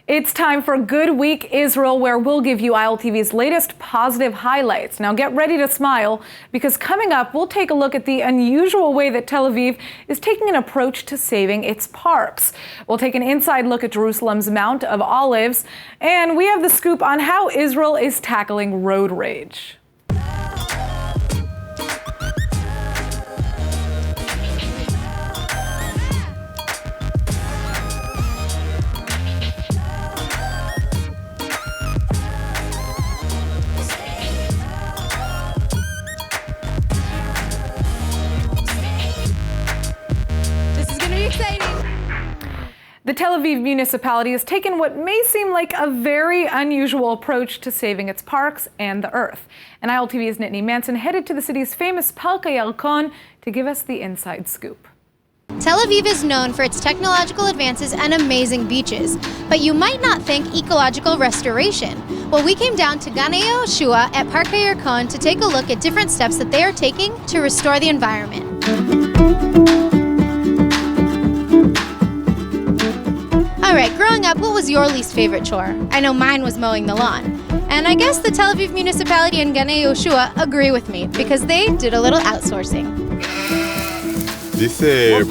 It's time for Good Week Israel, where we'll give you ILTV's latest positive highlights. Now get ready to smile, because coming up, we'll take a look at the unusual way that Tel Aviv is taking an approach to saving its parks. We'll take an inside look at Jerusalem's Mount of Olives, and we have the scoop on how Israel is tackling road rage. The Tel Aviv municipality has taken what may seem like a very unusual approach to saving its parks and the earth. And ILTV's Nittany Manson headed to the city's famous Park HaYarkon to give us the inside scoop. Tel Aviv is known for its technological advances and amazing beaches, but you might not think ecological restoration. Well, we came down to Gan Yehoshua at Park HaYarkon to take a look at different steps that they are taking to restore the environment. All right, growing up, what was your least favorite chore? I know mine was mowing the lawn. And I guess the Tel Aviv municipality and Gan Yehoshua agree with me, because they did a little outsourcing. This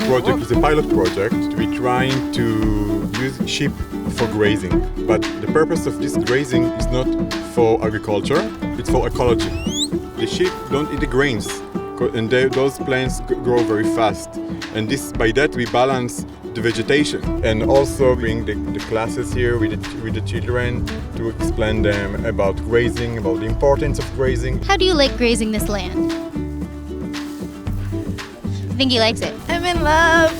project is a pilot project. We're trying to use sheep for grazing. But the purpose of this grazing is not for agriculture, it's for ecology. The sheep don't eat the grains, and those plants grow very fast. And by that we balance the vegetation, and also bring the classes here with the children to explain them about grazing, about the importance of grazing. How do you like grazing this land? I think he likes it. I'm in love.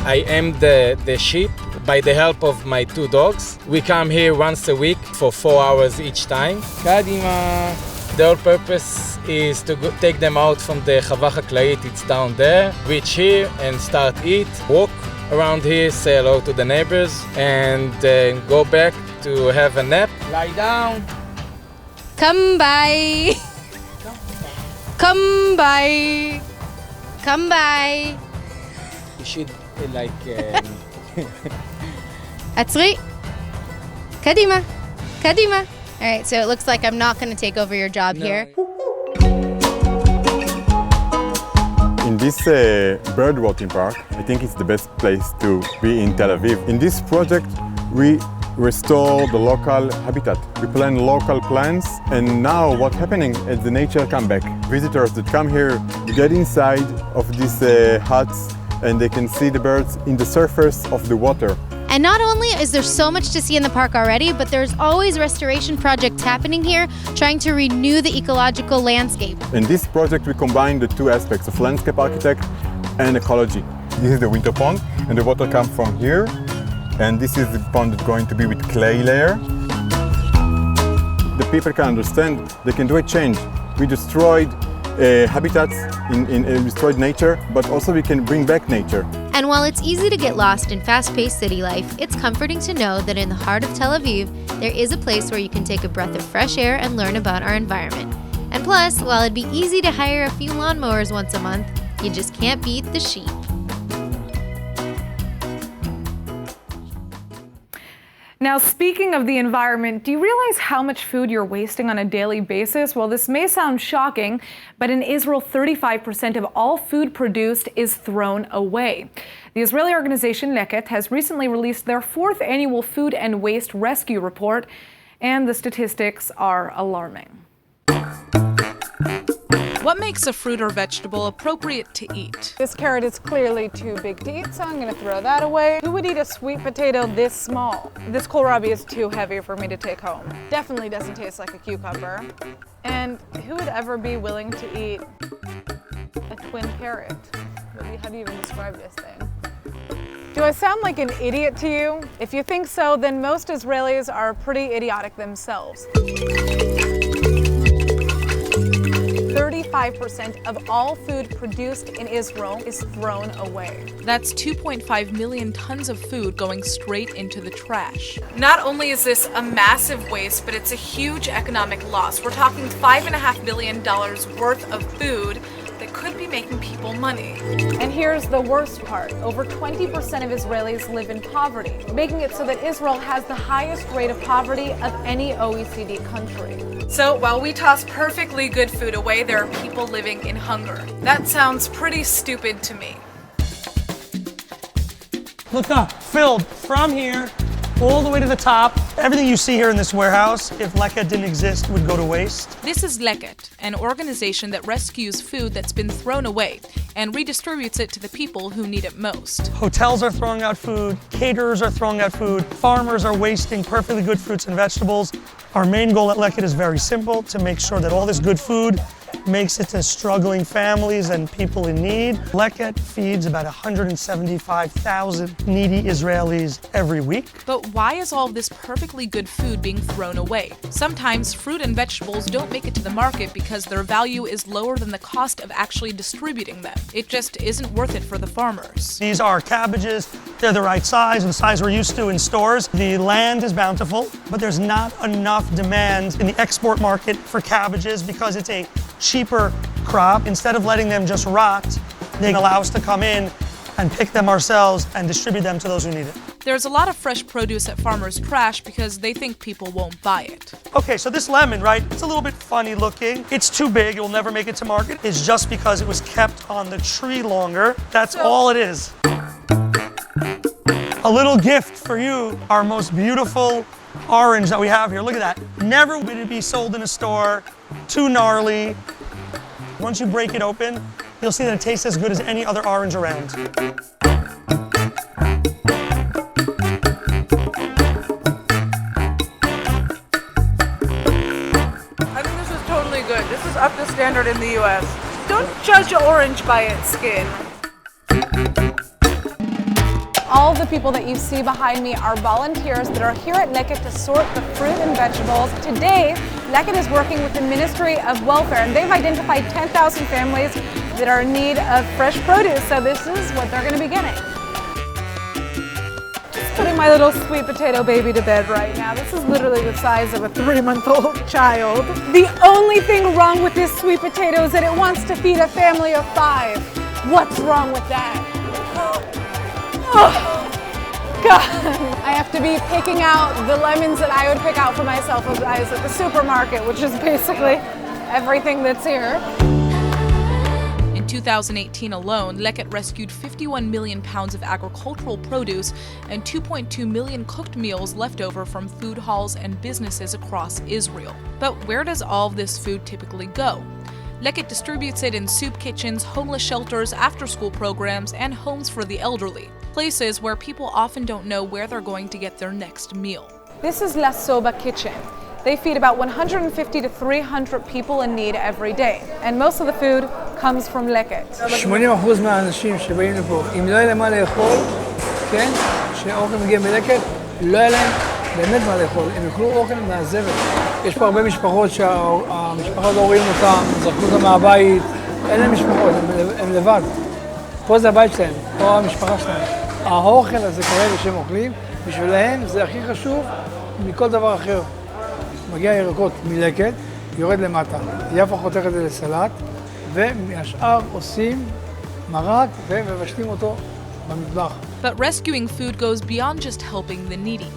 I am the sheep by the help of my two dogs. We come here once a week for 4 hours each time. Kadima. The whole purpose is to take them out from the Chava Chaklait, it's down there, reach here and start eat, walk around here, say hello to the neighbors, and then go back to have a nap. Lie down. Come by. Come by. Come by. You should Atzri. Kadima. Kadima. All right, so it looks like I'm not going to take over your job here. In this bird watching park, I think it's the best place to be in Tel Aviv. In this project, we restore the local habitat. We plant local plants, and now what's happening is the nature come back. Visitors that come here get inside of these huts, and they can see the birds in the surface of the water. And not only is there so much to see in the park already, but there's always restoration projects happening here, trying to renew the ecological landscape. In this project, we combine the two aspects of landscape architect and ecology. This is the winter pond, and the water comes from here. And this is the pond that's going to be with clay layer. The people can understand, they can do a change. We destroyed habitats in destroyed nature, but also we can bring back nature. And while it's easy to get lost in fast-paced city life, it's comforting to know that in the heart of Tel Aviv, there is a place where you can take a breath of fresh air and learn about our environment. And plus, while it'd be easy to hire a few lawnmowers once a month, you just can't beat the sheep. Now, speaking of the environment, do you realize how much food you're wasting on a daily basis? Well, this may sound shocking, but in Israel, 35% of all food produced is thrown away. The Israeli organization Leket has recently released their 4th annual Food and Waste Rescue Report, and the statistics are alarming. What makes a fruit or vegetable appropriate to eat? This carrot is clearly too big to eat, so I'm going to throw that away. Who would eat a sweet potato this small? This kohlrabi is too heavy for me to take home. Definitely doesn't taste like a cucumber. And who would ever be willing to eat a twin carrot? How do you even describe this thing? Do I sound like an idiot to you? If you think so, then most Israelis are pretty idiotic themselves. 35 25% of all food produced in Israel is thrown away. That's 2.5 million tons of food going straight into the trash. Not only is this a massive waste, but it's a huge economic loss. We're talking $5.5 billion worth of food that could be making people money. And here's the worst part. Over 20% of Israelis live in poverty, making it so that Israel has the highest rate of poverty of any OECD country. So while we toss perfectly good food away, there are people living in hunger. That sounds pretty stupid to me. Look up, filled from here all the way to the top. Everything you see here in this warehouse, if Leket didn't exist, would go to waste. This is Leket, an organization that rescues food that's been thrown away and redistributes it to the people who need it most. Hotels are throwing out food, caterers are throwing out food, farmers are wasting perfectly good fruits and vegetables. Our main goal at Leket is very simple, to make sure that all this good food makes it to struggling families and people in need. Leket feeds about 175,000 needy Israelis every week. But why is all of this perfectly good food being thrown away? Sometimes fruit and vegetables don't make it to the market because their value is lower than the cost of actually distributing them. It just isn't worth it for the farmers. These are cabbages. They're the right size, the size we're used to in stores. The land is bountiful, but there's not enough demand in the export market for cabbages because it's a cheaper crop. Instead of letting them just rot, they allow us to come in and pick them ourselves and distribute them to those who need it. There's a lot of fresh produce at farmers' trash because they think people won't buy it. Okay, so this lemon, right, it's a little bit funny looking. It's too big, it will never make it to market. It's just because it was kept on the tree longer. That's all it is. A little gift for you, our most beautiful orange that we have here. Look at that. Never would it be sold in a store. Too gnarly. Once you break it open, you'll see that it tastes as good as any other orange around. I think this is totally good. This is up to standard in the US. Don't judge an orange by its skin. All the people that you see behind me are volunteers that are here at Leket to sort the fruit and vegetables. Today, Leket is working with the Ministry of Welfare, and they've identified 10,000 families that are in need of fresh produce, so this is what they're going to be getting. Just putting my little sweet potato baby to bed right now. This is literally the size of a 3-month-old child. The only thing wrong with this sweet potato is that it wants to feed a family of 5. What's wrong with that? Oh, God. I have to be picking out the lemons that I would pick out for myself if I was at the supermarket, which is basically everything that's here. In 2018 alone, Leket rescued 51 million pounds of agricultural produce and 2.2 million cooked meals left over from food halls and businesses across Israel. But where does all of this food typically go? Leket distributes it in soup kitchens, homeless shelters, after-school programs, and homes for the elderly, places where people often don't know where they're going to get their next meal. This is La Soba Kitchen. They feed about 150 to 300 people in need every day, and most of the food comes from Leket. 80% מהאנשים שבאים לפה, אם לא יהיה להם מה לאכול, כן, שהאוכל מגיע מלקט, לא יהיה להם באמת מה לאכול, הם יקלו אוכל מהזבל. יש פה הרבה משפחות שהמשפחה לא רואים אותם, זרקו אותם מהבית, אין להם משפחות, הם לבד. פה זה הבית שלהם, פה המשפחה שלהם. האוכל הזה כרגע שהם אוכלים, בשבילהם זה הכי חשוב מכל דבר אחר. מגיע ירקות מלקט, יורד למטה. יפה חותך את זה לסלט, ומהשאר עושים מרק ומבשלים אותו במטבח. But rescuing food goes beyond just helping the needy.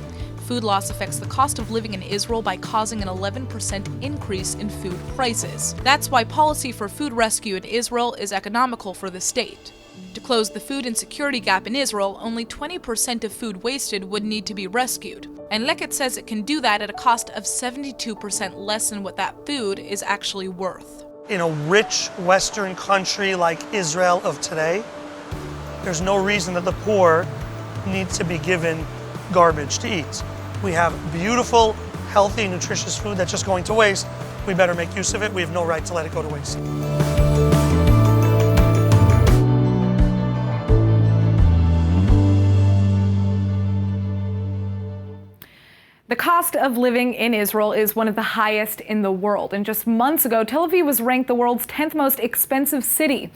Food loss affects the cost of living in Israel by causing an 11% increase in food prices. That's why policy for food rescue in Israel is economical for the state. To close the food insecurity gap in Israel, only 20% of food wasted would need to be rescued. And Leket says it can do that at a cost of 72% less than what that food is actually worth. In a rich Western country like Israel of today, there's no reason that the poor need to be given garbage to eat. We have beautiful, healthy, nutritious food that's just going to waste. We better make use of it. We have no right to let it go to waste. The cost cost of living in Israel is one of the highest in the world. And just months ago, Tel Aviv was ranked the world's 10th most expensive city.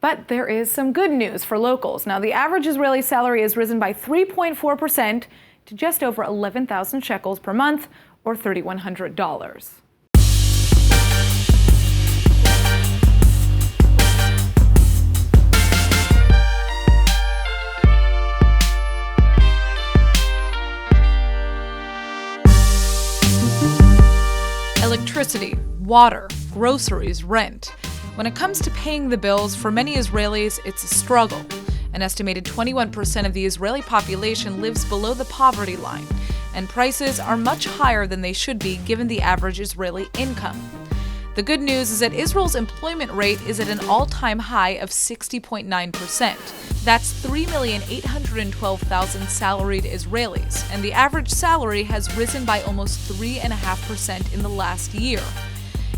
But there is some good news for locals. Now, the average Israeli salary has risen by 3.4% to just over 11,000 shekels per month, or $3,100. Electricity, water, groceries, rent. When it comes to paying the bills, for many Israelis, it's a struggle. An estimated 21% of the Israeli population lives below the poverty line, and prices are much higher than they should be given the average Israeli income. The good news is that Israel's employment rate is at an all-time high of 60.9%. That's 3,812,000 salaried Israelis, and the average salary has risen by almost 3.5% in the last year.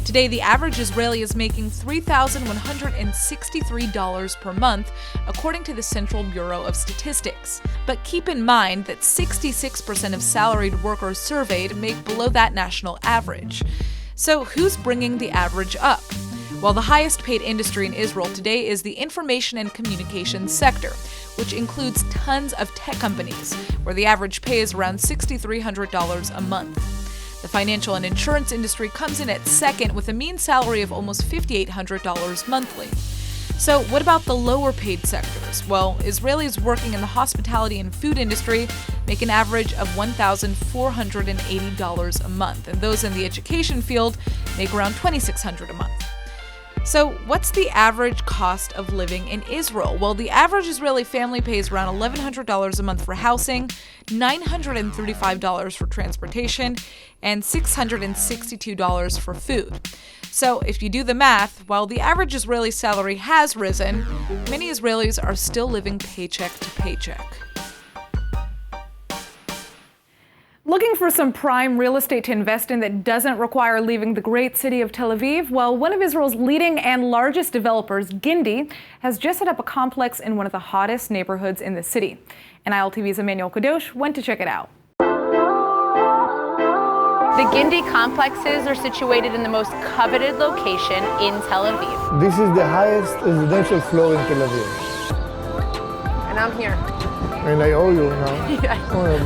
Today, the average Israeli is making $3,163 per month, according to the Central Bureau of Statistics. But keep in mind that 66% of salaried workers surveyed make below that national average. So who's bringing the average up? Well, the highest paid industry in Israel today is the information and communications sector, which includes tons of tech companies, where the average pay is around $6,300 a month. The financial and insurance industry comes in at second with a mean salary of almost $5,800 monthly. So what about the lower paid sectors? Well, Israelis working in the hospitality and food industry make an average of $1,480 a month, and those in the education field make around $2,600 a month. So what's the average cost of living in Israel? Well, the average Israeli family pays around $1,100 a month for housing, $935 for transportation, and $662 for food. So if you do the math, while the average Israeli salary has risen, many Israelis are still living paycheck to paycheck. Looking for some prime real estate to invest in that doesn't require leaving the great city of Tel Aviv? Well, one of Israel's leading and largest developers, Gindi, has just set up a complex in one of the hottest neighborhoods in the city. And ILTV's Emmanuel Kadosh went to check it out. The Gindi complexes are situated in the most coveted location in Tel Aviv. This is the highest residential floor in Tel Aviv. And I'm here. And I owe you now. Yeah. Oh,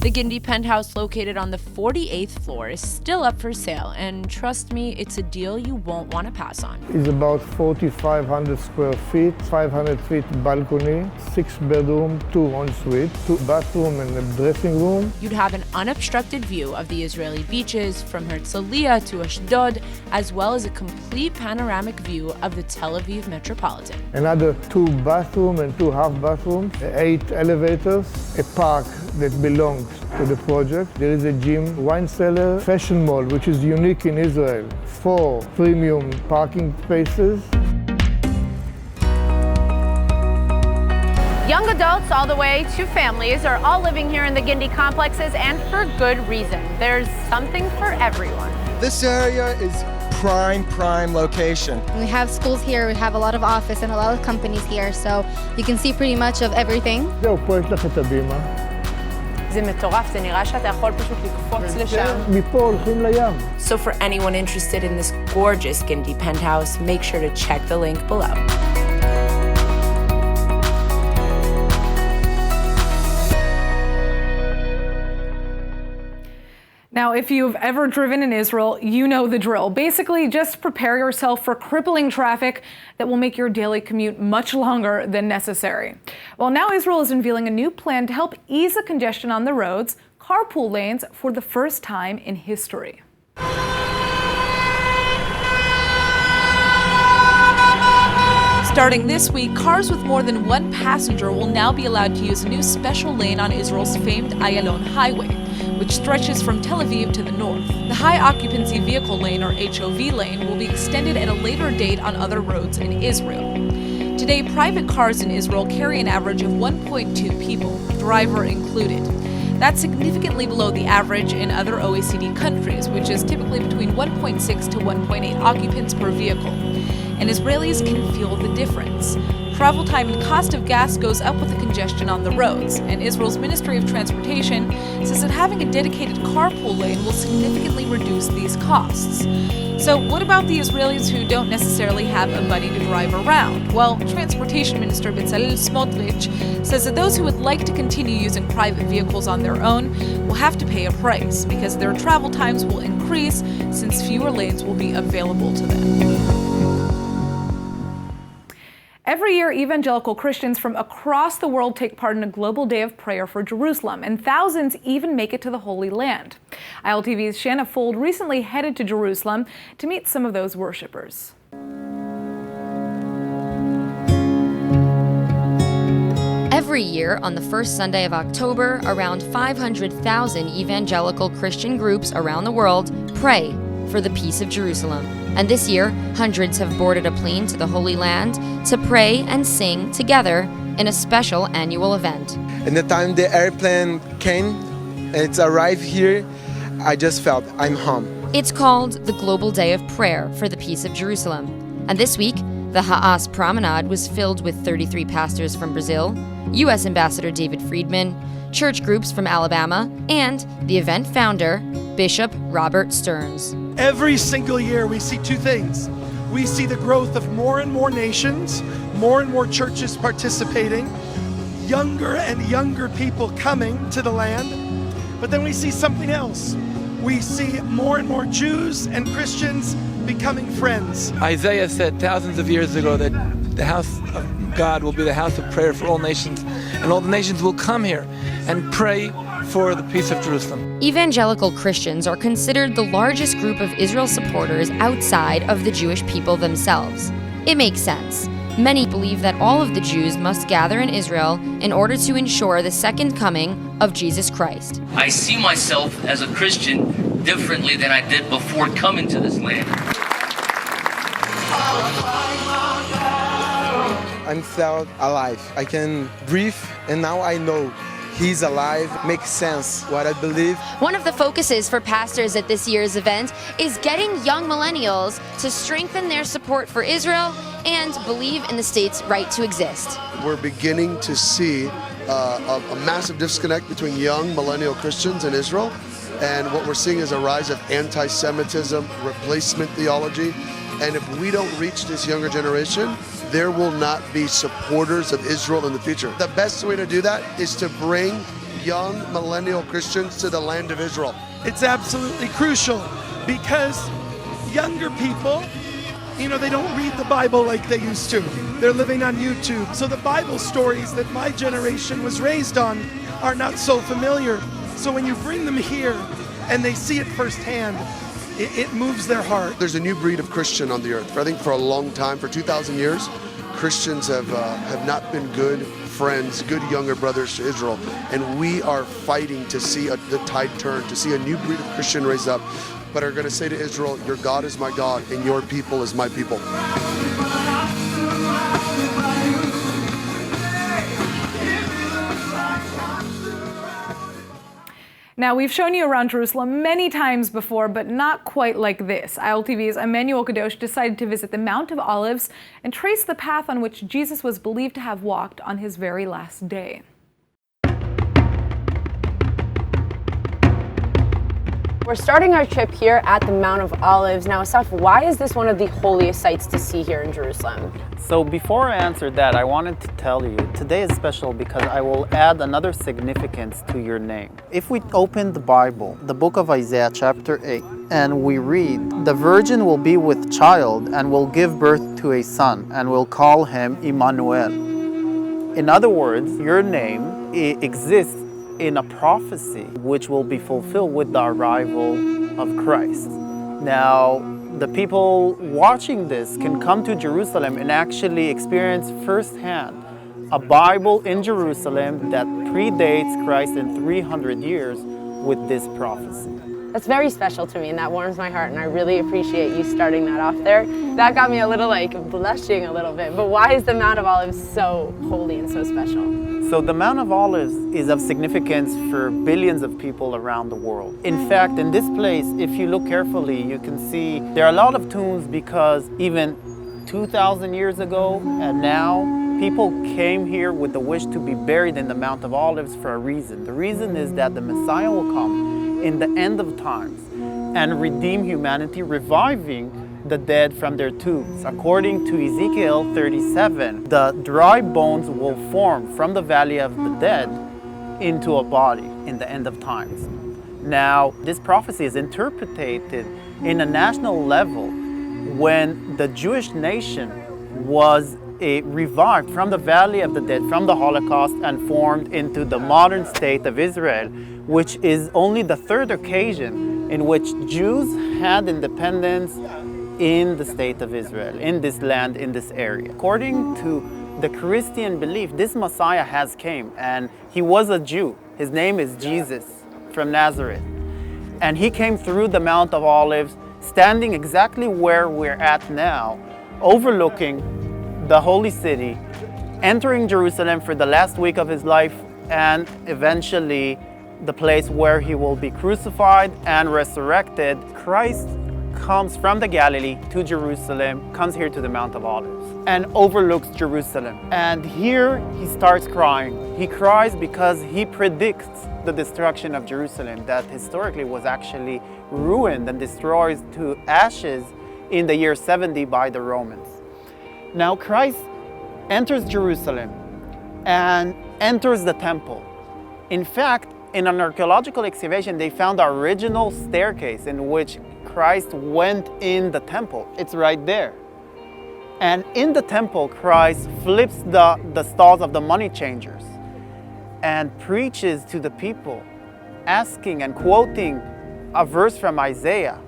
The Gindi penthouse, located on the 48th floor, is still up for sale, and trust me, it's a deal you won't want to pass on. It's about 4,500 square feet, 500 feet balcony, 6 bedroom, 2 ensuite, 2 bathroom and a dressing room. You'd have an unobstructed view of the Israeli beaches from Herzliya to Ashdod, as well as a complete panoramic view of the Tel Aviv metropolitan. Another 2 bathroom and 2 half bathrooms, 8 elevators, a park that belongs to the project. There is a gym, wine cellar, fashion mall, which is unique in Israel, 4 premium parking spaces. Young adults all the way to families are all living here in the Gindi complexes, and for good reason. There's something for everyone. This area is prime location. We have schools here, we have a lot of office and a lot of companies here, so you can see pretty much of everything. זהו, פה יש לך את הבימה. זה מטורף, זה נראה שאתה יכול פשוט לקפוץ לשם. מפה הולכים לים. So for anyone interested in this gorgeous Gindi penthouse, make sure to check the link below. Now, if you've ever driven in Israel, you know the drill. Basically, just prepare yourself for crippling traffic that will make your daily commute much longer than necessary. Well, now Israel is unveiling a new plan to help ease the congestion on the roads, carpool lanes, for the first time in history. Starting this week, cars with more than one passenger will now be allowed to use a new special lane on Israel's famed Ayalon Highway, which stretches from Tel Aviv to the north. The High Occupancy Vehicle Lane, or HOV lane, will be extended at a later date on other roads in Israel. Today, private cars in Israel carry an average of 1.2 people, driver included. That's significantly below the average in other OECD countries, which is typically between 1.6 to 1.8 occupants per vehicle. And Israelis can feel the difference. travel time and cost of gas goes up with the congestion on the roads, and Israel's Ministry of Transportation says that having a dedicated carpool lane will significantly reduce these costs. So what about the Israelis who don't necessarily have a buddy to drive around? Well, Transportation Minister Bezalel Smotrich says that those who would like to continue using private vehicles on their own will have to pay a price because their travel times will increase since fewer lanes will be available to them. Every year, evangelical Christians from across the world take part in a global day of prayer for Jerusalem, and thousands even make it to the Holy Land. ILTV's Shanna Fold recently headed to Jerusalem to meet some of those worshipers. Every year, on the first Sunday of October, around 500,000 evangelical Christian groups around the world pray for the peace of Jerusalem. And this year, hundreds have boarded a plane to the Holy Land to pray and sing together in a special annual event. And the time the airplane came, it's arrived here, I just felt I'm home. It's called the Global Day of Prayer for the Peace of Jerusalem. And this week, the Ha'as Promenade was filled with 33 pastors from Brazil, U.S. Ambassador David Friedman, church groups from Alabama, and the event founder, Bishop Robert Stearns. Every single year we see two things. We see the growth of more and more nations, more and more churches participating, younger and younger people coming to the land. But then we see something else. We see more and more Jews and Christians becoming friends. Isaiah said thousands of years ago that the house of God will be the house of prayer for all nations, and all the nations will come here and pray for the peace of Jerusalem. Evangelical Christians are considered the largest group of Israel supporters outside of the Jewish people themselves. It makes sense. Many believe that all of the Jews must gather in Israel in order to ensure the second coming of Jesus Christ. I see myself as a Christian differently than I did before coming to this land. I'm felt alive. I can breathe, and now I know He's alive. Makes sense what I believe. One of the focuses for pastors at this year's event is getting young millennials to strengthen their support for Israel and believe in the state's right to exist. We're beginning to see a massive disconnect between young millennial Christians and Israel. And what we're seeing is a rise of anti-Semitism, replacement theology. And if we don't reach this younger generation, there will not be supporters of Israel in the future. The best way to do that is to bring young millennial Christians to the land of Israel. It's absolutely crucial because younger people, they don't read the Bible like they used to. They're living on YouTube. So the Bible stories that my generation was raised on are not so familiar. So when you bring them here and they see it firsthand, it moves their heart. There's a new breed of Christian on the earth. I think for a long time, for 2,000 years, Christians have not been good friends, good younger brothers to Israel. And we are fighting to see the tide turn, to see a new breed of Christian raise up, but are going to say to Israel, your God is my God and your people is my people. Now, we've shown you around Jerusalem many times before, but not quite like this. ILTV's Emmanuel Kadosh decided to visit the Mount of Olives and trace the path on which Jesus was believed to have walked on his very last day. We're starting our trip here at the Mount of Olives. Now, Asaf, why is this one of the holiest sites to see here in Jerusalem? So before I answer that, I wanted to tell you, today is special because I will add another significance to your name. If we open the Bible, the book of Isaiah chapter 8, and we read, the virgin will be with child and will give birth to a son and will call him Emmanuel. In other words, your name exists in a prophecy which will be fulfilled with the arrival of Christ. Now, the people watching this can come to Jerusalem and actually experience firsthand a Bible in Jerusalem that predates Christ in 300 years with this prophecy. That's very special to me and that warms my heart, and I really appreciate you starting that off there. That got me a little blushing a little bit, but why is the Mount of Olives so holy and so special? So the Mount of Olives is of significance for billions of people around the world. In fact, in this place, if you look carefully, you can see there are a lot of tombs because even 2,000 years ago and now, People came here with the wish to be buried in the Mount of Olives for a reason. The reason is that the Messiah will come in the end of times and redeem humanity, reviving the dead from their tombs. According to Ezekiel 37, the dry bones will form from the valley of the dead into a body in the end of times. Now, this prophecy is interpreted in a national level when the Jewish nation was revived from the valley of the dead, from the Holocaust, and formed into the modern state of Israel, which is only the third occasion in which Jews had independence in the state of Israel, in this land, in this area. According to the Christian belief, this Messiah has came, and he was a Jew. His name is Jesus from Nazareth. And he came through the Mount of Olives, standing exactly where we're at now, overlooking the holy city, entering Jerusalem for the last week of his life, and eventually the place where he will be crucified and resurrected. Christ comes from the Galilee to Jerusalem, comes here to the Mount of Olives, and overlooks Jerusalem. And here he starts crying. He cries because he predicts the destruction of Jerusalem that historically was actually ruined and destroyed to ashes in the year 70 by the Romans. Now Christ enters Jerusalem and enters the temple. In fact, in an archaeological excavation, they found the original staircase in which Christ went in the temple. It's right there. And in the temple, Christ flips the stalls of the money changers and preaches to the people, asking and quoting a verse from Isaiah.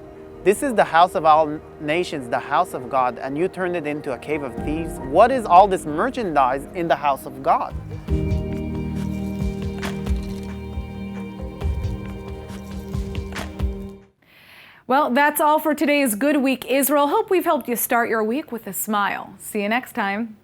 This is the house of all nations, the house of God, and you turned it into a cave of thieves. What is all this merchandise in the house of God? Well, that's all for today's Good Week Israel. Hope we've helped you start your week with a smile. See you next time.